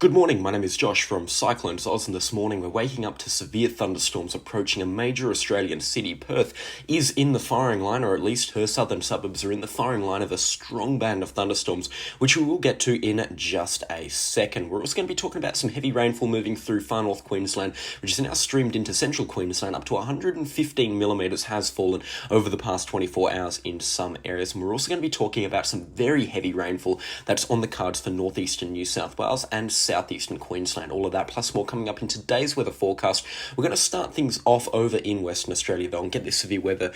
Good morning, my name is Josh from CyclonesOZ, and this morning we're waking up to severe thunderstorms approaching a major Australian city. Perth is in the firing line, or at least her southern suburbs are in the firing line of a strong band of thunderstorms, which we will get to in just a second. We're also going to be talking about some heavy rainfall moving through far North Queensland, which is now streamed into central Queensland. Up to 115 millimetres has fallen over the past 24 hours in some areas. And we're also going to be talking about some very heavy rainfall that's on the cards for northeastern New South Wales and southeastern Queensland, all of that plus more coming up in today's weather forecast. We're going to start things off over in Western Australia though and get this severe weather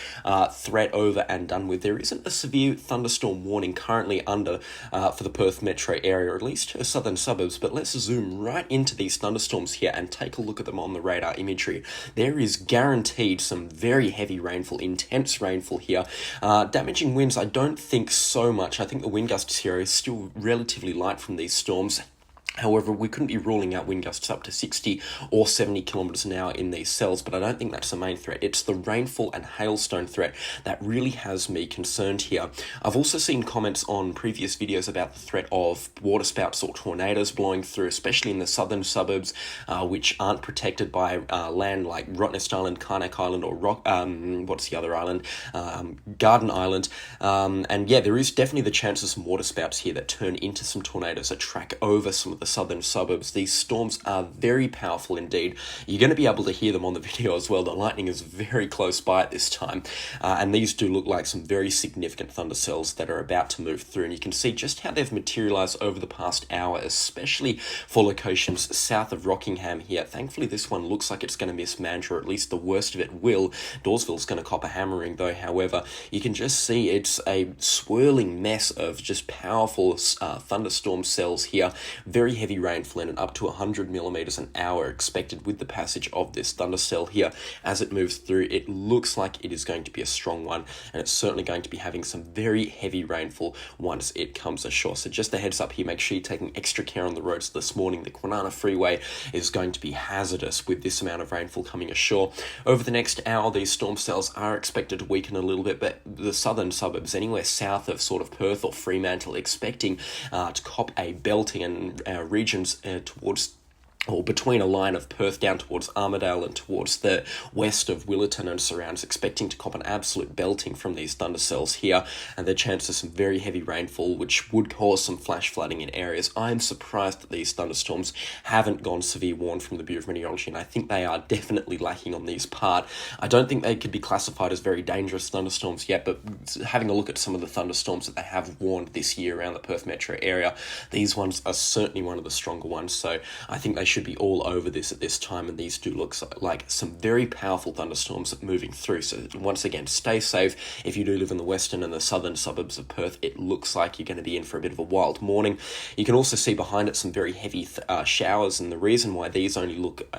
threat over and done with. There isn't a severe thunderstorm warning currently under for the Perth metro area, or at least her southern suburbs, but let's zoom right into these thunderstorms here and take a look at them on the radar imagery. There is guaranteed some very heavy rainfall, intense rainfall here. Damaging winds, I don't think so much. I think the wind gusts here are still relatively light from these storms. However, we couldn't be ruling out wind gusts up to 60 or 70 kilometres an hour in these cells, but I don't think that's the main threat. It's the rainfall and hailstone threat that really has me concerned here. I've also seen comments on previous videos about the threat of waterspouts or tornadoes blowing through, especially in the southern suburbs, which aren't protected by land like Rottnest Island, Karnak Island, or what's the other island? Garden Island. And yeah, there is definitely the chance of some waterspouts here that turn into some tornadoes that track over some of the southern suburbs. These storms are very powerful indeed. You're going to be able to hear them on the video as well. The lightning is very close by at this time, and these do look like some very significant thunder cells that are about to move through, and you can see just how they've materialized over the past hour, especially for locations south of Rockingham here. Thankfully this one looks like it's going to miss Mandurah, or at least the worst of it will. Dawesville's going to cop a hammering though. However, you can just see it's a swirling mess of just powerful thunderstorm cells here. Very heavy rainfall and up to 100 millimetres an hour expected with the passage of this thunder cell here. As it moves through, it looks like it is going to be a strong one, and it's certainly going to be having some very heavy rainfall once it comes ashore. So just a heads up here, make sure you're taking extra care on the roads this morning. The Kwinana Freeway is going to be hazardous with this amount of rainfall coming ashore. Over the next hour, these storm cells are expected to weaken a little bit, but the southern suburbs, anywhere south of sort of Perth or Fremantle, expecting to cop a belting, and regions towards or between a line of Perth down towards Armidale and towards the west of Willetton and surrounds, expecting to cop an absolute belting from these thunder cells here, and the chance of some very heavy rainfall, which would cause some flash flooding in areas. I'm surprised that these thunderstorms haven't gone severe warned from the Bureau of Meteorology, and I think they are definitely lacking on these part. I don't think they could be classified as very dangerous thunderstorms yet, but having a look at some of the thunderstorms that they have warned this year around the Perth metro area, these ones are certainly one of the stronger ones, so I think they should be all over this at this time, and these do look like some very powerful thunderstorms moving through. So once again, stay safe if you do live in the western and the southern suburbs of Perth. It looks like you're going to be in for a bit of a wild morning. You can also see behind it some very heavy showers, and the reason why these only look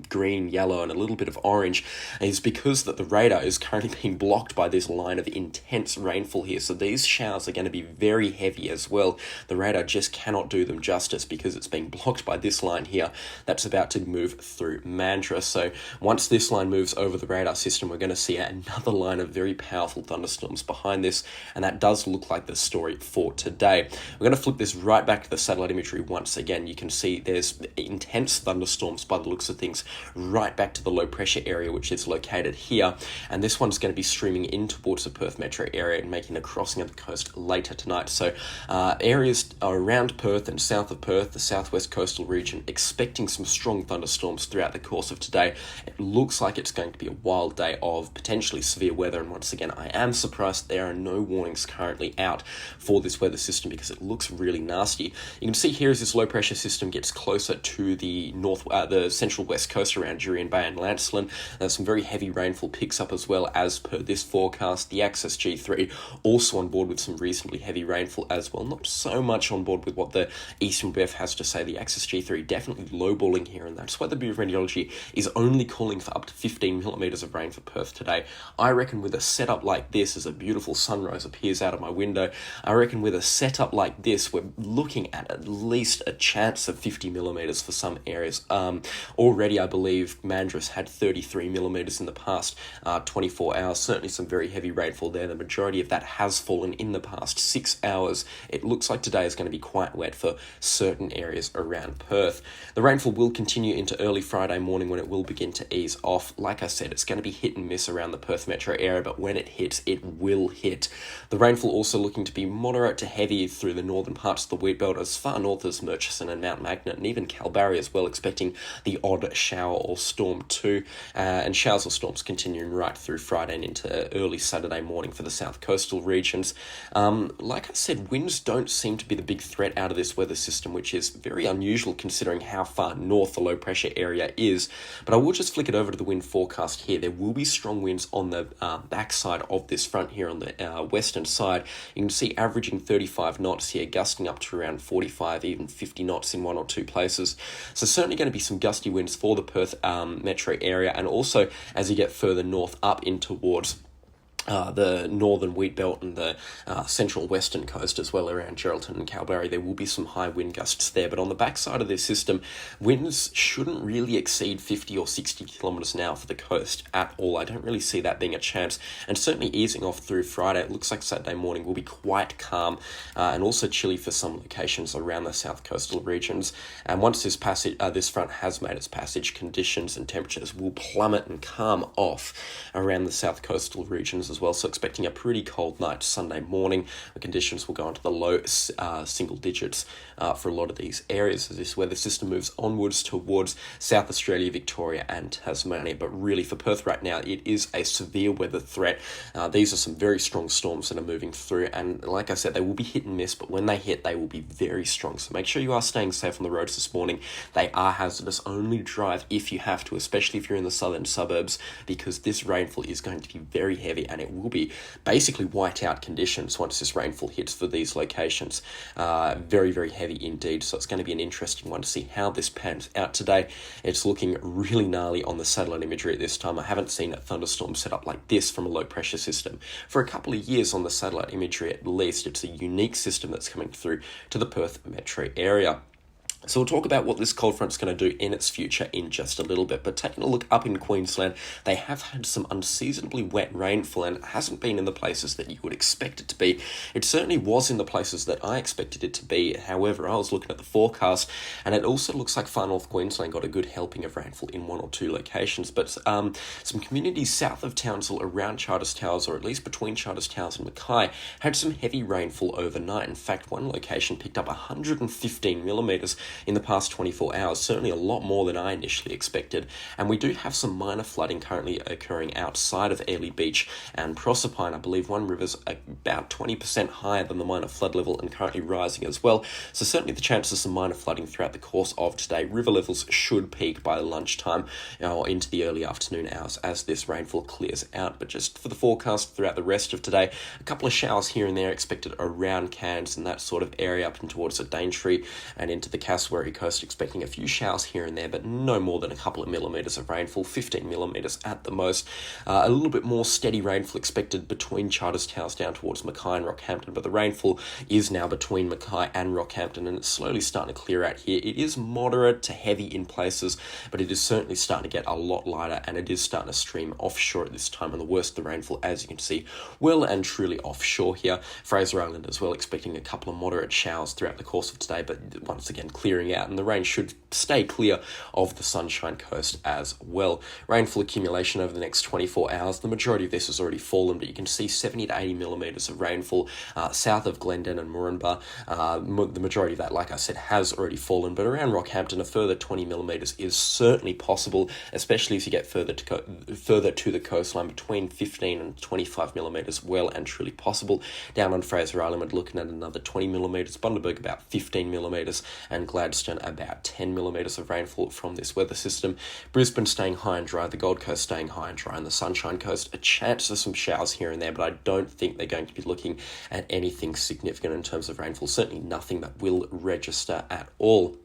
green, yellow, and a little bit of orange is because that the radar is currently being blocked by this line of intense rainfall here. So these showers are going to be very heavy as well. The radar just cannot do them justice because it's being blocked by this line here that's about to move through Mandurah. So once this line moves over the radar system, we're going to see another line of very powerful thunderstorms behind this, and that does look like the story for today. We're going to flip this right back to the satellite imagery once again. You can see there's intense thunderstorms by the looks of things right back to the low pressure area, which is located here, and this one's going to be streaming in towards the Perth metro area and making a crossing of the coast later tonight. So areas around Perth and south of Perth, the southwest coastal region, expecting some strong thunderstorms throughout the course of today. It looks like it's going to be a wild day of potentially severe weather, and once again, I am surprised there are no warnings currently out for this weather system because it looks really nasty. You can see here as this low pressure system gets closer to the the central west coast around Jurien Bay and Lancelin, some very heavy rainfall picks up as well as per this forecast. The Axis G3 also on board with some reasonably heavy rainfall as well. Not so much on board with what the Eastern BEF has to say. The Axis G3 definitely lowballing here, and that's why the Bureau of Meteorology is only calling for up to 15 millimetres of rain for Perth today. I reckon with a setup like this, as a beautiful sunrise appears out of my window, I reckon with a setup like this, we're looking at least a chance of 50 millimetres for some areas. Already, I believe Mandurah's had 33 millimetres in the past 24 hours. Certainly some very heavy rainfall there. The majority of that has fallen in the past 6 hours. It looks like today is going to be quite wet for certain areas around Perth. The rainfall will continue into early Friday morning when it will begin to ease off. Like I said, it's going to be hit and miss around the Perth metro area, but when it hits, it will hit. The rainfall also looking to be moderate to heavy through the northern parts of the Wheatbelt, as far north as Murchison and Mount Magnet, and even Kalbarri as well, expecting the odd shower or storm too. And showers or storms continuing right through Friday and into early Saturday morning for the south coastal regions. Like I said, winds don't seem to be the big threat out of this weather system, which is very unusual considering how far north the low pressure area is. But I will just flick it over to the wind forecast here. There will be strong winds on the backside of this front here on the western side. You can see averaging 35 knots here, gusting up to around 45, even 50 knots in one or two places. So certainly going to be some gusty winds for the Perth metro area, and also as you get further north up in towards the northern Wheatbelt and the central western coast as well around Geraldton and Kalbarri, there will be some high wind gusts there. But on the backside of this system, winds shouldn't really exceed 50 or 60 kilometres an hour for the coast at all. I don't really see that being a chance, and certainly easing off through Friday. It looks like Saturday morning will be quite calm and also chilly for some locations around the south coastal regions. And once this front has made its passage, conditions and temperatures will plummet and calm off around the south coastal regions as well. So expecting a pretty cold night Sunday morning. The conditions will go into the low single digits for a lot of these areas as this weather system moves onwards towards South Australia, Victoria and Tasmania. But really for Perth right now, it is a severe weather threat. These are some very strong storms that are moving through, and like I said, they will be hit and miss, but when they hit, they will be very strong. So make sure you are staying safe on the roads this morning. They are hazardous. Only drive if you have to, especially if you're in the southern suburbs, because this rainfall is going to be very heavy, and it will be basically whiteout conditions once this rainfall hits for these locations. Very, very heavy indeed. So it's going to be an interesting one to see how this pans out today. It's looking really gnarly on the satellite imagery at this time. I haven't seen a thunderstorm set up like this from a low pressure system for a couple of years on the satellite imagery at least. It's a unique system that's coming through to the Perth metro area. So we'll talk about what this cold front's going to do in its future in just a little bit. But taking a look up in Queensland, they have had some unseasonably wet rainfall, and it hasn't been in the places that you would expect it to be. It certainly was in the places that I expected it to be. However, I was looking at the forecast, and it also looks like far North Queensland got a good helping of rainfall in one or two locations. But some communities south of Townsville around Charters Towers, or at least between Charters Towers and Mackay, had some heavy rainfall overnight. In fact, one location picked up 115 millimetres in the past 24 hours, certainly a lot more than I initially expected. And we do have some minor flooding currently occurring outside of Airlie Beach and Proserpine. I believe one river's about 20% higher than the minor flood level and currently rising as well. So certainly the chances of some minor flooding throughout the course of today. River levels should peak by lunchtime or into the early afternoon hours as this rainfall clears out. But just for the forecast throughout the rest of today, a couple of showers here and there expected around Cairns and that sort of area up and towards the Daintree and into the Cassowary coast, expecting a few showers here and there, but no more than a couple of millimetres of rainfall, 15 millimetres at the most. A little bit more steady rainfall expected between Charters Towers down towards Mackay and Rockhampton, but the rainfall is now between Mackay and Rockhampton, and it's slowly starting to clear out here. It is moderate to heavy in places, but it is certainly starting to get a lot lighter, and it is starting to stream offshore at this time, and the worst of the rainfall, as you can see, well and truly offshore here. Fraser Island as well, expecting a couple of moderate showers throughout the course of today, but once again clearing out, and the rain should stay clear of the Sunshine Coast as well. Rainfall accumulation over the next 24 hours, the majority of this has already fallen, but you can see 70 to 80 millimetres of rainfall south of Glendon and Moranbah. The majority of that, like I said, has already fallen, but around Rockhampton a further 20 millimetres is certainly possible, especially as you get further to the coastline. Between 15 and 25 millimetres well and truly possible. Down on Fraser Island we're looking at another 20 millimetres, Bundaberg about 15 millimetres, and Gladstone about 10 millimetres of rainfall from this weather system. Brisbane staying high and dry, the Gold Coast staying high and dry, and the Sunshine Coast a chance of some showers here and there, but I don't think they're going to be looking at anything significant in terms of rainfall, certainly nothing that will register at all.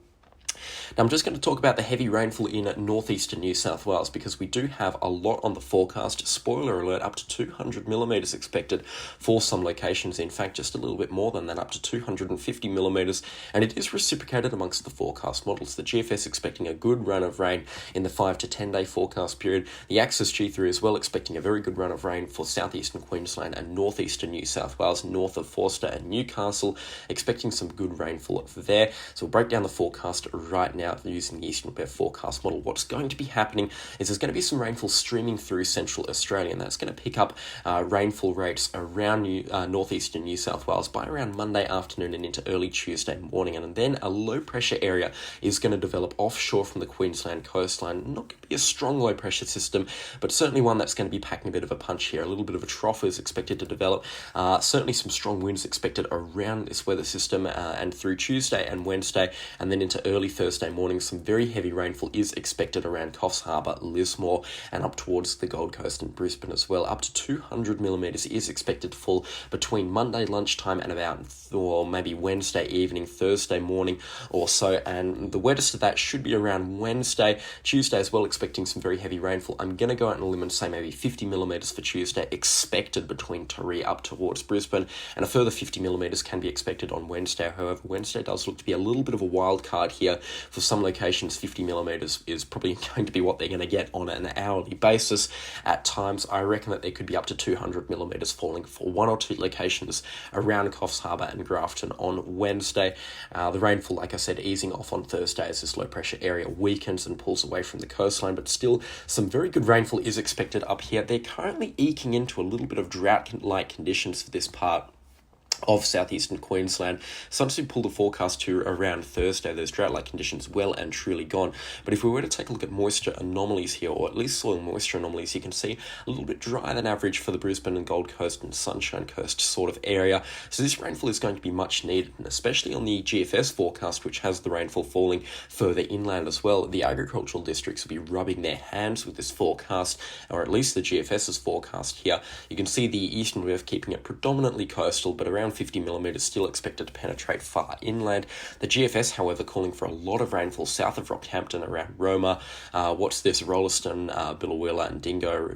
Now, I'm just going to talk about the heavy rainfall in northeastern New South Wales because we do have a lot on the forecast. Spoiler alert, up to 200 millimetres expected for some locations. In fact, just a little bit more than that, up to 250 millimetres. And it is reciprocated amongst the forecast models. The GFS expecting a good run of rain in the 5 to 10 day forecast period. The Axis G3 as well expecting a very good run of rain for southeastern Queensland and northeastern New South Wales, north of Forster and Newcastle, expecting some good rainfall there. So we'll break down the forecast right now using the Eastern Weather Forecast model. What's going to be happening is there's going to be some rainfall streaming through central Australia, and that's going to pick up rainfall rates around northeastern New South Wales by around Monday afternoon and into early Tuesday morning. And then a low pressure area is going to develop offshore from the Queensland coastline. Not going to be a strong low pressure system, but certainly one that's going to be packing a bit of a punch here. A little bit of a trough is expected to develop. Certainly some strong winds expected around this weather system and through Tuesday and Wednesday, and then into early Thursday morning. Some very heavy rainfall is expected around Coffs Harbour, Lismore, and up towards the Gold Coast and Brisbane as well. Up to 200 millimetres is expected to fall between Monday lunchtime and about, or maybe Wednesday evening, Thursday morning or so, and the wettest of that should be around Wednesday. Tuesday as well, expecting some very heavy rainfall. I'm going to go out on a limb and say maybe 50 millimetres for Tuesday expected between Taree up towards Brisbane, and a further 50 millimetres can be expected on Wednesday. However, Wednesday does look to be a little bit of a wild card here. For some locations, 50 millimetres is probably going to be what they're going to get on an hourly basis. At times, I reckon that there could be up to 200 millimetres falling for one or two locations around Coffs Harbour and Grafton on Wednesday. The rainfall, like I said, easing off on Thursday as this low pressure area weakens and pulls away from the coastline, but still some very good rainfall is expected up here. They're currently eking into a little bit of drought-like conditions for this part of southeastern Queensland. So once we pull the forecast to around Thursday, those drought-like conditions well and truly gone. But if we were to take a look at moisture anomalies here, or at least soil moisture anomalies, you can see a little bit drier than average for the Brisbane and Gold Coast and Sunshine Coast sort of area. So this rainfall is going to be much needed, and especially on the GFS forecast, which has the rainfall falling further inland as well. The agricultural districts will be rubbing their hands with this forecast, or at least the GFS's forecast here. You can see the eastern reef keeping it predominantly coastal, but around 50 millimetres still expected to penetrate far inland. The GFS, however, calling for a lot of rainfall south of Rockhampton, around Roma, Rolleston, Billawilla and Dingo,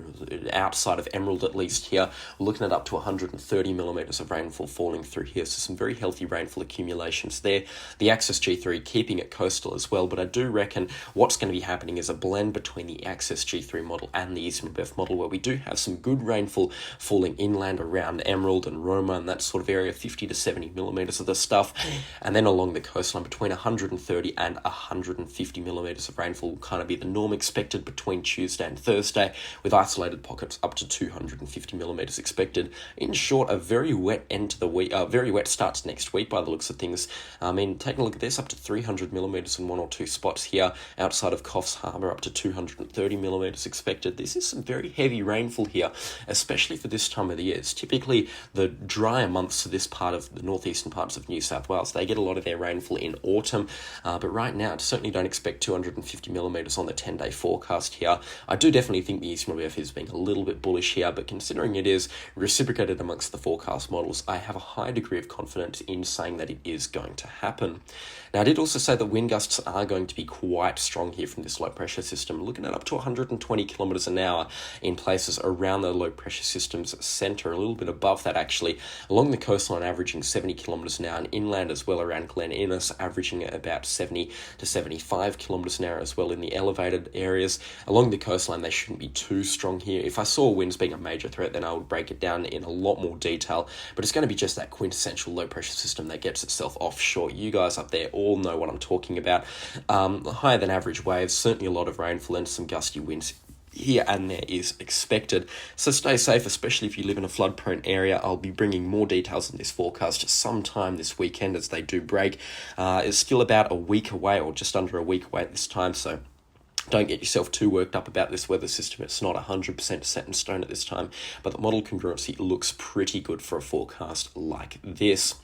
outside of Emerald at least here. We're looking at up to 130 millimetres of rainfall falling through here, so some very healthy rainfall accumulations there. The Axis G3 keeping it coastal as well, but I do reckon what's going to be happening is a blend between the Axis G3 model and the Eastern Beth model, where we do have some good rainfall falling inland around Emerald and Roma and that sort of area, 50 to 70 millimetres of the stuff, and then along the coastline between 130 and 150 millimetres of rainfall will kind of be the norm expected between Tuesday and Thursday, with isolated pockets up to 250 millimetres expected. In short, a very wet end to the week, very wet start to next week by the looks of things. I mean, taking a look at this, up to 300 millimetres in one or two spots here outside of Coffs Harbour, up to 230 millimetres expected. This is some very heavy rainfall here, especially for this time of the year. It's typically the drier months to this part of the northeastern parts of New South Wales. They get a lot of their rainfall in autumn, but right now I certainly don't expect 250 millimetres on the 10-day forecast here. I do definitely think the Eastern WF is being a little bit bullish here, but considering it is reciprocated amongst the forecast models, I have a high degree of confidence in saying that it is going to happen. Now, I did also say that wind gusts are going to be quite strong here from this low pressure system, looking at up to 120 kilometres an hour in places around the low pressure system's centre, a little bit above that actually, along the coastline averaging 70 kilometres an hour, and inland as well around Glen Innes averaging at about 70 to 75 kilometres an hour as well in the elevated areas. Along the coastline they shouldn't be too strong here. If I saw winds being a major threat, then I would break it down in a lot more detail, but it's going to be just that quintessential low pressure system that gets itself offshore. You guys up there all know what I'm talking about. Higher than average waves, certainly a lot of rainfall and some gusty winds here and there is expected. So stay safe, especially if you live in a flood-prone area. I'll be bringing more details on this forecast sometime this weekend as they do break. It's still about a week away, or just under a week away at this time, so Don't get yourself too worked up about this weather system. It's not 100% set in stone at this time, but the model congruency looks pretty good for a forecast like this.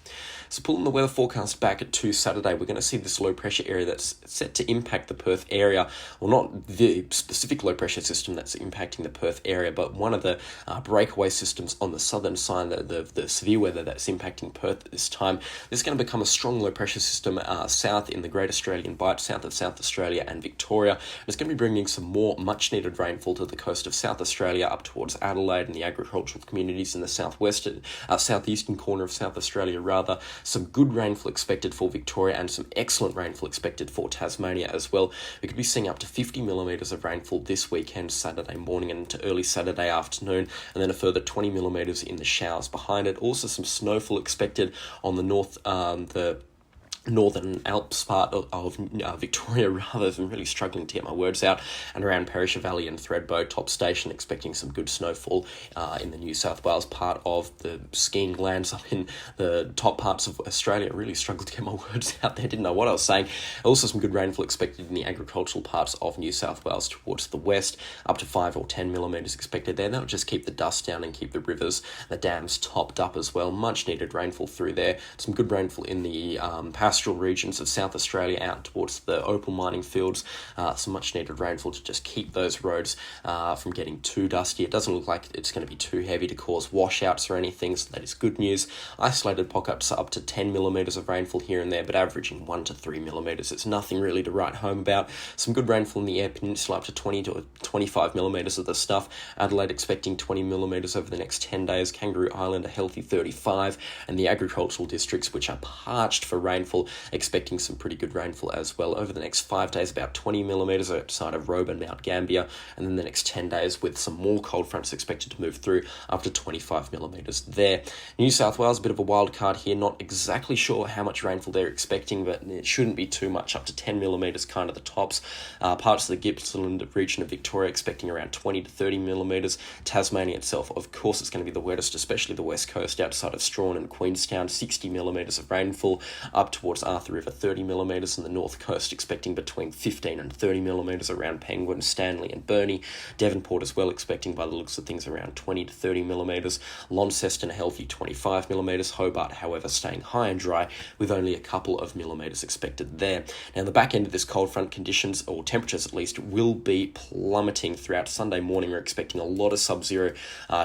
So pulling the weather forecast back to Saturday, we're going to see this low pressure area that's set to impact the Perth area. Well, not the specific low pressure system that's impacting the Perth area, but one of the breakaway systems on the southern side, the severe weather that's impacting Perth at this time. This is going to become a strong low pressure system south in the Great Australian Bight, south of South Australia and Victoria. It's going to be bringing some more much needed rainfall to the coast of South Australia up towards Adelaide and the agricultural communities in the southeastern corner of South Australia rather. Some good rainfall expected for Victoria and some excellent rainfall expected for Tasmania as well. We could be seeing up to 50 millimetres of rainfall this weekend, Saturday morning and into early Saturday afternoon, and then a further 20 millimetres in the showers behind it. Also some snowfall expected on the northern Alps part of Victoria, rather than really struggling to get my words out, and around Perisher Valley and Thredbo top station, expecting some good snowfall in the New South Wales part of the skiing lands up in the top parts of Australia. I really struggled to get my words out there, didn't know what I was saying. Also some good rainfall expected in the agricultural parts of New South Wales towards the west, up to 5 or 10 millimetres expected there. That'll just keep the dust down and keep the rivers, the dams topped up as well. Much needed rainfall through there. Some good rainfall in the pastoral regions of South Australia out towards the opal mining fields. Some much needed rainfall to just keep those roads from getting too dusty. It doesn't look like it's going to be too heavy to cause washouts or anything, so that is good news. Isolated pockets up to 10 millimetres of rainfall here and there, but averaging 1 to 3 millimetres. It's nothing really to write home about. Some good rainfall in the Eyre Peninsula, up to 20 to 25 millimetres of the stuff. Adelaide expecting 20 millimetres over the next 10 days. Kangaroo Island a healthy 35, and the agricultural districts, which are parched for rainfall, expecting some pretty good rainfall as well over the next 5 days, about 20 millimetres outside of Robe and Mount Gambier, and then the next 10 days with some more cold fronts expected to move through, up to 25 millimetres there. New South Wales, a bit of a wild card here, not exactly sure how much rainfall they're expecting, but it shouldn't be too much, up to 10 millimetres kind of the tops. Parts of the Gippsland region of Victoria expecting around 20 to 30 millimetres. Tasmania itself, of course, it's going to be the wettest, especially the west coast outside of Strahan and Queenstown, 60 millimetres of rainfall, up towards Arthur River 30 millimetres, and the north coast expecting between 15 and 30 millimetres around Penguin, Stanley and Burnie. Devonport as well expecting, by the looks of things, around 20 to 30 millimetres. Launceston a healthy 25 millimetres. Hobart, however, staying high and dry with only a couple of millimetres expected there. Now the back end of this cold front, conditions, or temperatures at least, will be plummeting throughout Sunday morning. We're expecting a lot of sub-zero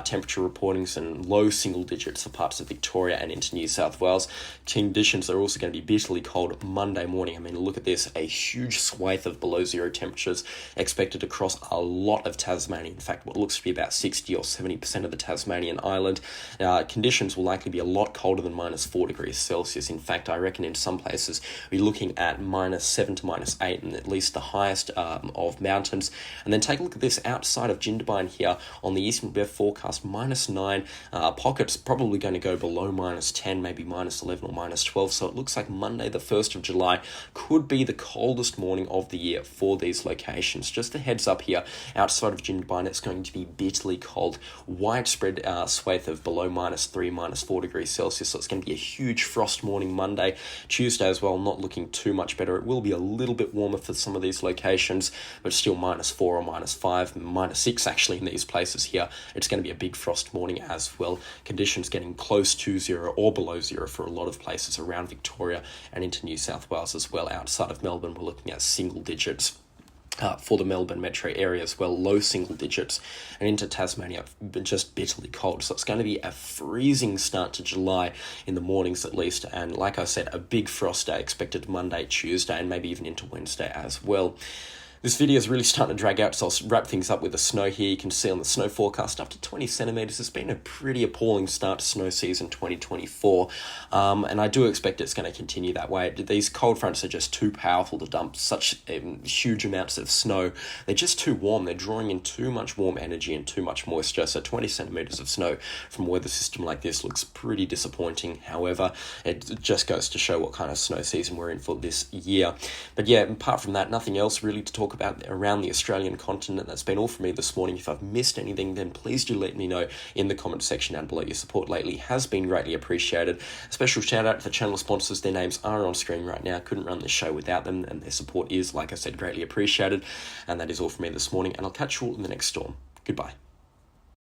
temperature reportings and low single digits for parts of Victoria and into New South Wales. Conditions are also going to be bitterly cold Monday morning. I mean, look at this, a huge swathe of below zero temperatures expected across a lot of Tasmania. In fact, what looks to be about 60 or 70% of the Tasmanian island. Conditions will likely be a lot colder than -4 degrees Celsius. In fact, I reckon in some places we're looking at -7 to -8, and at least the highest of mountains. And then take a look at this outside of Jindabyne here on the eastern Bev forecast, -9. Pockets probably going to go below -10, maybe -11 or -12. So it looks like Monday, the 1st of July, could be the coldest morning of the year for these locations. Just a heads up here, outside of Jindabyne, it's going to be bitterly cold. Widespread swathe of below -3, -4 degrees Celsius. So it's going to be a huge frost morning Monday. Tuesday as well, not looking too much better. It will be a little bit warmer for some of these locations, but still -4 or -5, -6 actually in these places here. It's going to be a big frost morning as well. Conditions getting close to zero or below zero for a lot of places around Victoria and into New South Wales as well. Outside of Melbourne, we're looking at single digits. For the Melbourne metro area as well, low single digits, and into Tasmania, just bitterly cold. So it's going to be a freezing start to July in the mornings at least, and like I said, a big frost day expected Monday, Tuesday, and maybe even into Wednesday as well. This video is really starting to drag out, so I'll wrap things up with the snow here. You can see on the snow forecast up to 20 centimetres. It's been a pretty appalling start to snow season 2024, and I do expect it's going to continue that way. These cold fronts are just too powerful to dump such huge amounts of snow. They're just too warm. They're drawing in too much warm energy and too much moisture, so 20 centimetres of snow from a weather system like this looks pretty disappointing. However, it just goes to show what kind of snow season we're in for this year. But yeah, apart from that, nothing else really to talk talk about around the Australian continent. That's been all from me this morning. If I've missed anything, then please do let me know in the comment section down below. Your support lately has been greatly appreciated. A special shout out to the channel sponsors. Their names are on screen right now. Couldn't run this show without them, and their support is, like I said, greatly appreciated. And that is all from me this morning, and I'll catch you all in the next storm. Goodbye.